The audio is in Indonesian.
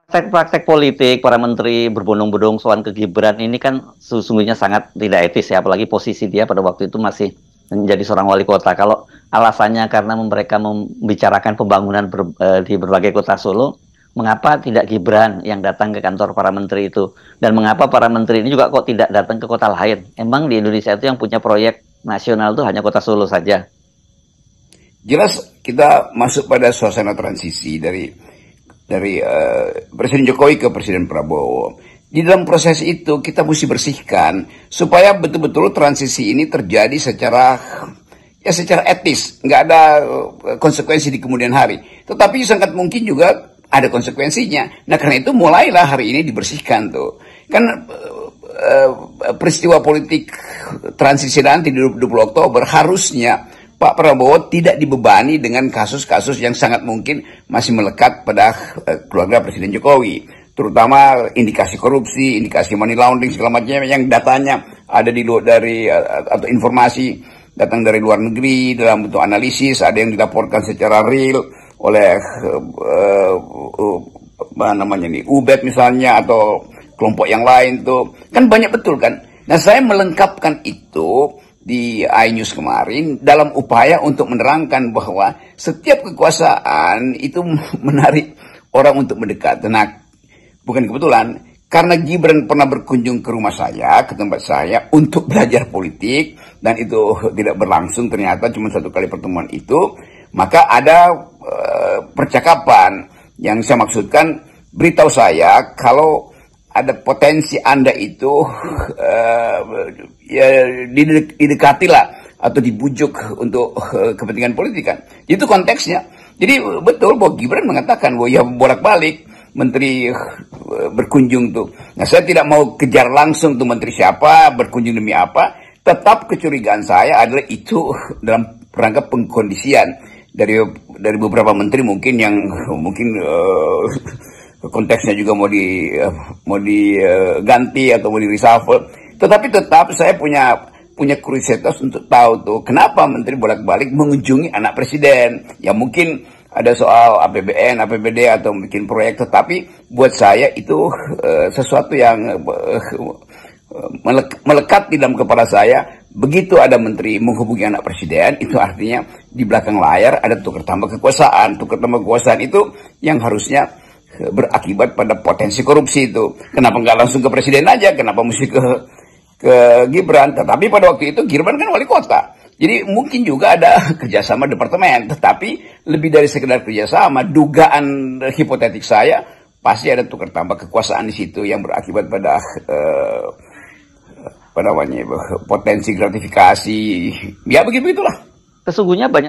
Praktek-praktek politik para menteri berbondong-bondong soal ke Gibran ini kan sesungguhnya sangat tidak etis ya, apalagi posisi dia pada waktu itu masih menjadi seorang wali kota. Kalau alasannya karena mereka membicarakan pembangunan di berbagai kota Solo, mengapa tidak Gibran yang datang ke kantor para menteri itu? Dan mengapa para menteri ini juga kok tidak datang ke kota lain? Emang di Indonesia itu yang punya proyek nasional itu hanya kota Solo saja? Jelas kita masuk pada suasana transisi dari Presiden Jokowi ke Presiden Prabowo. Di dalam proses itu kita mesti bersihkan supaya betul-betul transisi ini terjadi secara etis, nggak ada konsekuensi di kemudian hari. Tetapi sangat mungkin juga ada konsekuensinya. Nah karena itu mulailah hari ini dibersihkan tuh. Kan peristiwa politik transisi nanti di 20 Oktober harusnya Pak Prabowo tidak dibebani dengan kasus-kasus yang sangat mungkin masih melekat pada keluarga Presiden Jokowi. Terutama indikasi korupsi, indikasi money laundering, segala macamnya yang datanya ada atau informasi datang dari luar negeri dalam bentuk analisis, ada yang dilaporkan secara real oleh UBED misalnya atau kelompok yang lain tuh. Kan banyak betul kan. Nah saya melengkapkan itu di iNews kemarin dalam upaya untuk menerangkan bahwa setiap kekuasaan itu menarik orang untuk mendekat. Nah, bukan kebetulan, karena Gibran pernah berkunjung ke rumah saya, ke tempat saya untuk belajar politik, dan itu tidak berlangsung ternyata cuma satu kali pertemuan itu, maka ada percakapan yang saya maksudkan, beritahu saya kalau ada potensi Anda itu didekatilah atau dibujuk untuk kepentingan politik kan. Itu konteksnya. Jadi betul bahwa Gibran mengatakan bahwa ya bolak-balik menteri berkunjung tuh. Nah saya tidak mau kejar langsung tuh menteri siapa, berkunjung demi apa. Tetap kecurigaan saya adalah itu dalam rangka pengkondisian dari beberapa menteri mungkin yang konteksnya juga mau diganti atau mau di reshuffle. Tetapi tetap saya punya kuriositas untuk tahu tuh kenapa menteri bolak-balik mengunjungi anak presiden. Ya mungkin ada soal APBN, APBD atau bikin proyek, tetapi buat saya itu sesuatu yang melekat di dalam kepala saya. Begitu ada menteri menghubungi anak presiden, itu artinya di belakang layar ada tukar tambah kekuasaan. Tukar tambah kekuasaan itu yang harusnya berakibat pada potensi korupsi itu. Kenapa nggak langsung ke presiden aja? Kenapa mesti ke Gibran? Tetapi pada waktu itu Gibran kan wali kota. Jadi mungkin juga ada kerjasama departemen. Tetapi lebih dari sekedar kerjasama, dugaan hipotetik saya pasti ada tukar tambah kekuasaan di situ yang berakibat pada potensi gratifikasi. Ya begitulah. Sesungguhnya banyak